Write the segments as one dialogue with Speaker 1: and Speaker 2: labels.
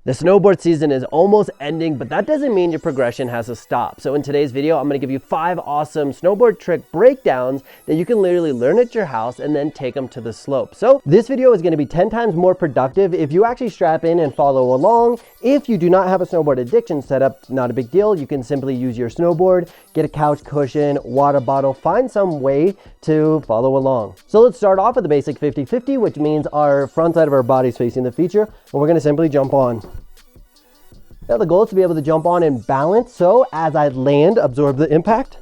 Speaker 1: The snowboard season is almost ending, but that doesn't mean your progression has to stop. So in today's video, I'm gonna give you 5 awesome snowboard trick breakdowns that you can literally learn at your house and then take them to the slope. So this video is gonna be 10 times more productive if you actually strap in and follow along. If you do not have a snowboard addiction setup, not a big deal. You can simply use your snowboard, get a couch cushion, water bottle, find some way to follow along. So let's start off with the basic 50-50, which means our front side of our body is facing the feature, and we're gonna simply jump on. Now the goal is to be able to jump on and balance, so as I land, absorb the impact,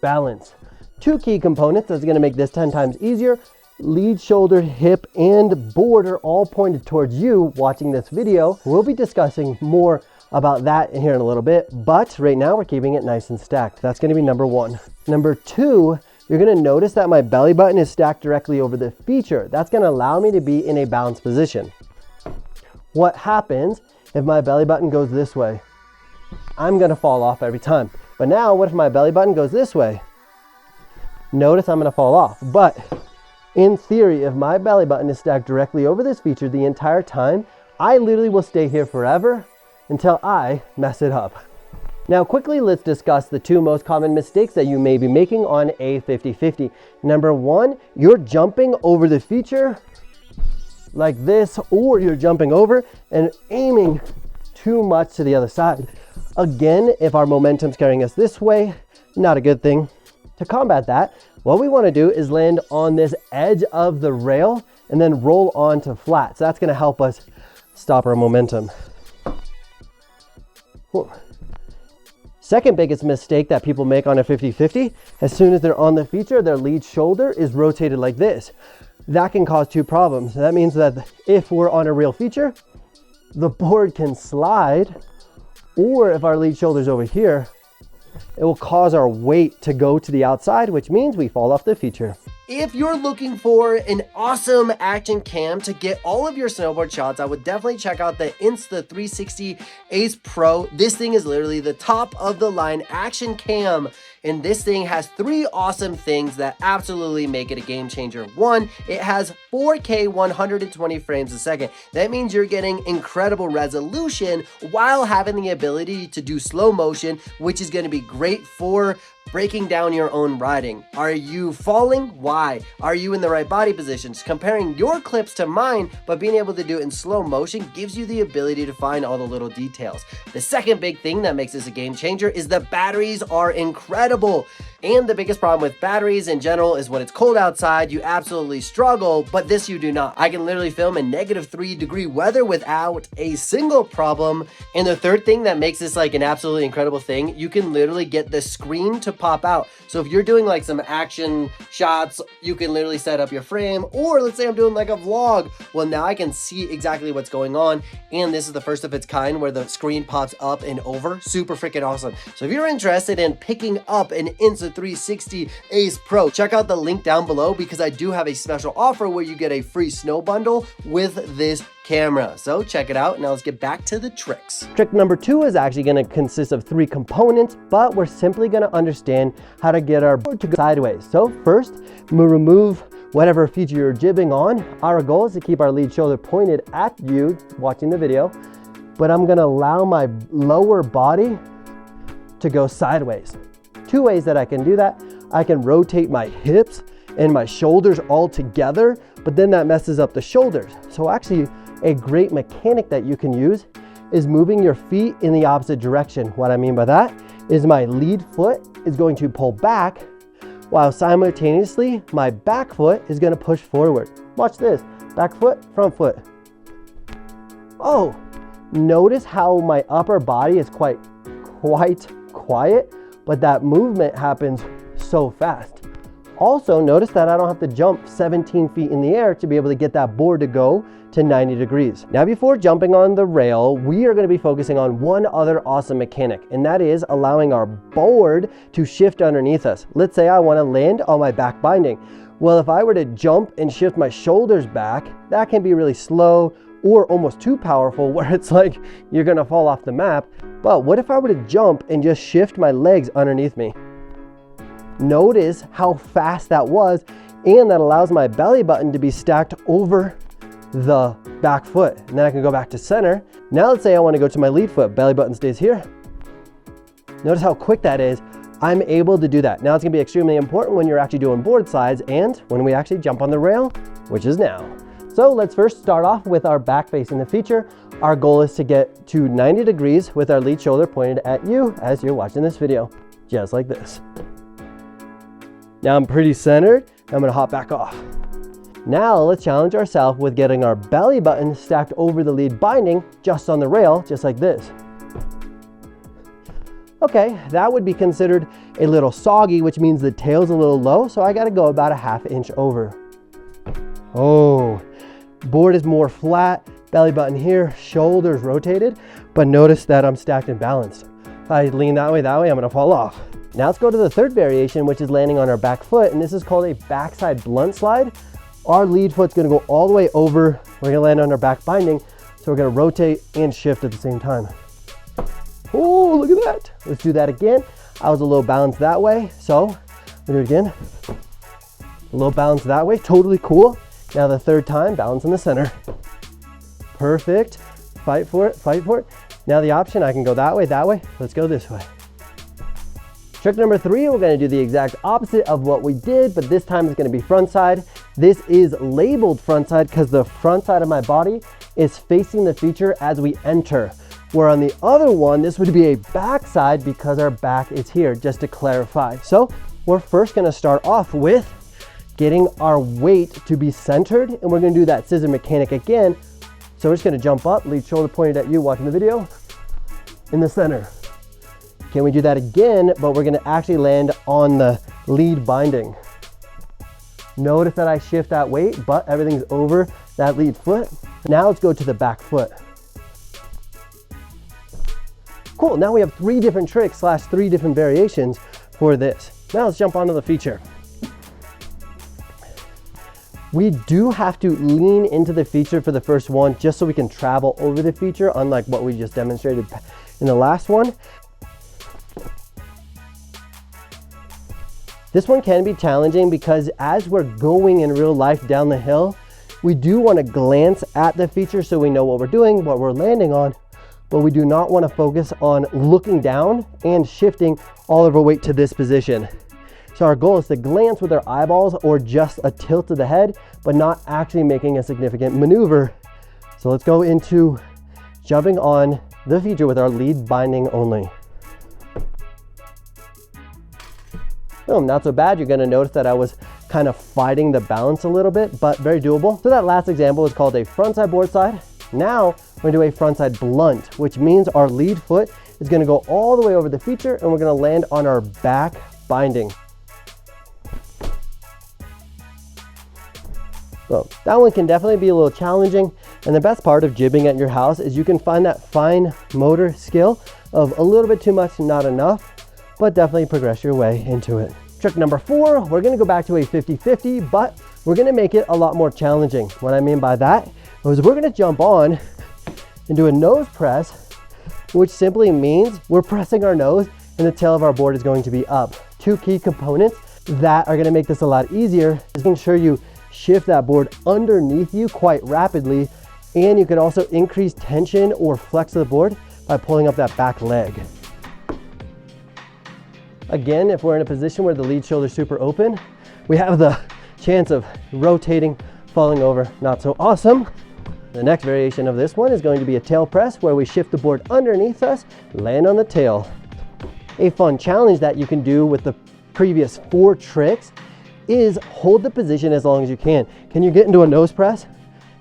Speaker 1: balance. 2 key components that's gonna make this 10 times easier. Lead, shoulder, hip, and board are all pointed towards you watching this video. We'll be discussing more about that here in a little bit, but right now we're keeping it nice and stacked. That's gonna be number 1. Number 2, you're gonna notice that my belly button is stacked directly over the feature. That's gonna allow me to be in a balanced position. What happens if my belly button goes this way? I'm gonna fall off every time. But now, what if my belly button goes this way? Notice I'm gonna fall off. But in theory, if my belly button is stacked directly over this feature the entire time, I literally will stay here forever until I mess it up. Now quickly, let's discuss the 2 most common mistakes that you may be making on a 50-50. Number 1, you're jumping over the feature like this, or you're jumping over and aiming too much to the other side. Again, if our momentum's carrying us this way, not a good thing. To combat that, what we want to do is land on this edge of the rail and then roll onto flat. So that's going to help us stop our momentum. Second biggest mistake that people make on a 50-50, as soon as they're on the feature, their lead shoulder is rotated like this. That can cause 2 problems. That means that if we're on a real feature, the board can slide, or if our lead shoulder's over here, it will cause our weight to go to the outside, which means we fall off the feature. If you're looking for an awesome action cam to get all of your snowboard shots, I would definitely check out the Insta360 Ace Pro. This thing is literally the top of the line action cam, and this thing has 3 awesome things that absolutely make it a game changer. 1, it has 4K 120 frames a second. That means you're getting incredible resolution while having the ability to do slow motion, which is going to be great for breaking down your own riding. Are you falling? Why? Are you in the right body positions? Comparing your clips to mine, but being able to do it in slow motion gives you the ability to find all the little details. The second big thing that makes this a game changer is the batteries are incredible. And the biggest problem with batteries in general is when it's cold outside, you absolutely struggle, but this you do not. I can literally film in -3-degree weather without a single problem. And the third thing that makes this like an absolutely incredible thing, you can literally get the screen to pop out. So if you're doing like some action shots, you can literally set up your frame, or let's say I'm doing like a vlog. Well, now I can see exactly what's going on. And this is the first of its kind where the screen pops up and over. Super freaking awesome. So if you're interested in picking up an Insta360 Ace Pro, check out the link down below because I do have a special offer where you get a free snow bundle with this camera. So check it out. Now let's get back to the tricks. Trick number 2 is actually going to consist of 3 components, but we're simply going to understand how to get our board to go sideways. So first, we'll remove whatever feature you're jibbing on. Our goal is to keep our lead shoulder pointed at you watching the video, but I'm going to allow my lower body to go sideways. 2 ways that I can do that. I can rotate my hips and my shoulders all together, but then that messes up the shoulders. So actually, a great mechanic that you can use is moving your feet in the opposite direction. What I mean by that is my lead foot is going to pull back while simultaneously my back foot is going to push forward. Watch this. Back foot, front foot. Oh, notice how my upper body is quite quiet, but that movement happens so fast. Also, notice that I don't have to jump 17 feet in the air to be able to get that board to go to 90 degrees. Now, before jumping on the rail, we are going to be focusing on one other awesome mechanic, and that is allowing our board to shift underneath us. Let's say I want to land on my back binding. Well, if I were to jump and shift my shoulders back, that can be really slow or almost too powerful where it's like you're going to fall off the map. But what if I were to jump and just shift my legs underneath me? Notice how fast that was, and that allows my belly button to be stacked over the back foot, and then I can go back to center. Now let's say I want to go to my lead foot, belly button stays here. Notice how quick that is. I'm able to do that. Now it's gonna be extremely important when you're actually doing board sides and when we actually jump on the rail, which is now. So let's first start off with our back facing the feature. Our goal is to get to 90 degrees with our lead shoulder pointed at you as you're watching this video, just like this. Now I'm pretty centered. I'm gonna hop back off. Now let's challenge ourselves with getting our belly button stacked over the lead binding just on the rail, just like this. Okay, that would be considered a little soggy, which means the tail's a little low, so I gotta go about a ½ inch over. Oh, board is more flat, belly button here, shoulders rotated, but notice that I'm stacked and balanced. If I lean that way, I'm gonna fall off. Now let's go to the third variation, which is landing on our back foot, and this is called a backside blunt slide. Our lead foot's gonna go all the way over, we're gonna land on our back binding, so we're gonna rotate and shift at the same time. Oh, look at that. Let's do that again. I was a little balanced that way, so we'll do it again. A little balanced that way, totally cool. Now the third time, balance in the center. Perfect, fight for it, fight for it. Now the option, I can go that way, let's go this way. Trick number 3, we're gonna do the exact opposite of what we did, but this time it's gonna be front side. This is labeled front side because the front side of my body is facing the feature as we enter. Where on the other one, this would be a back side because our back is here, just to clarify. So we're first gonna start off with getting our weight to be centered, and we're gonna do that scissor mechanic again. So we're just gonna jump up, lead shoulder pointed at you, watching the video, in the center. Can we do that again, but we're gonna actually land on the lead binding. Notice that I shift that weight, but everything's over that lead foot. Now let's go to the back foot. Cool, now we have 3 different tricks / 3 different variations for this. Now let's jump onto the feature. We do have to lean into the feature for the first one just so we can travel over the feature, unlike what we just demonstrated in the last one. This one can be challenging because as we're going in real life down the hill, we do want to glance at the feature so we know what we're doing, what we're landing on, but we do not want to focus on looking down and shifting all of our weight to this position. So our goal is to glance with our eyeballs or just a tilt of the head, but not actually making a significant maneuver. So let's go into jumping on the feature with our lead binding only. Boom, not so bad. You're gonna notice that I was kind of fighting the balance a little bit, but very doable. So that last example is called a frontside board slide. Now we're gonna do a frontside blunt, which means our lead foot is gonna go all the way over the feature and we're gonna land on our back binding. So that one can definitely be a little challenging. And the best part of jibbing at your house is you can find that fine motor skill of a little bit too much, not enough, but definitely progress your way into it. Trick number 4, we're gonna go back to a 50-50, but we're gonna make it a lot more challenging. What I mean by that is we're gonna jump on and do a nose press, which simply means we're pressing our nose and the tail of our board is going to be up. 2 key components that are gonna make this a lot easier is making sure you shift that board underneath you quite rapidly, and you can also increase tension or flex the board by pulling up that back leg. Again, if we're in a position where the lead shoulder is super open, we have the chance of rotating, falling over, not so awesome. The next variation of this one is going to be a tail press where we shift the board underneath us, land on the tail. A fun challenge that you can do with the previous 4 tricks is hold the position as long as you can. Can you get into a nose press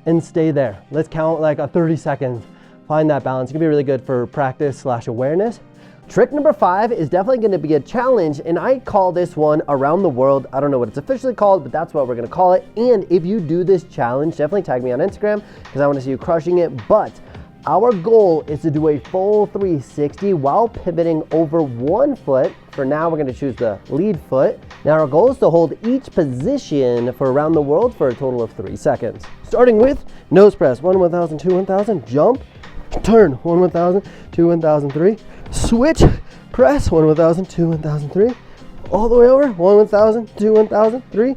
Speaker 1: and stay there? Let's count like a 30 seconds. Find that balance. It can be really good for practice / awareness. Trick number 5 is definitely going to be a challenge, and I call this one around the world. I don't know what it's officially called, but that's what we're going to call it. And if you do this challenge, definitely tag me on Instagram because I want to see you crushing it. But our goal is to do a full 360 while pivoting over 1 foot. For now, we're going to choose the lead foot. Now our goal is to hold each position for around the world for a total of 3 seconds. Starting with nose press, 1 1000, 2 1000, jump, turn, 1 1000, 2 1003, switch, press, 1 1000, 2 1003, all the way over, 1 1000, 2 1003,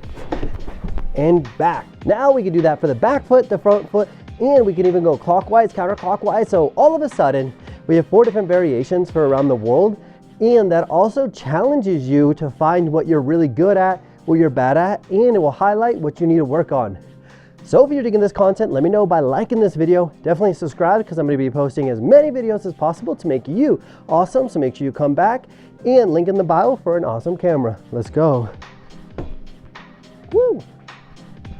Speaker 1: and back. Now we can do that for the back foot, the front foot, and we can even go clockwise, counterclockwise. So all of a sudden, we have 4 different variations for around the world, and that also challenges you to find what you're really good at, what you're bad at, and it will highlight what you need to work on. So if you're digging this content, let me know by liking this video. Definitely subscribe because I'm going to be posting as many videos as possible to make you awesome. So make sure you come back, and link in the bio for an awesome camera. Let's go. Woo!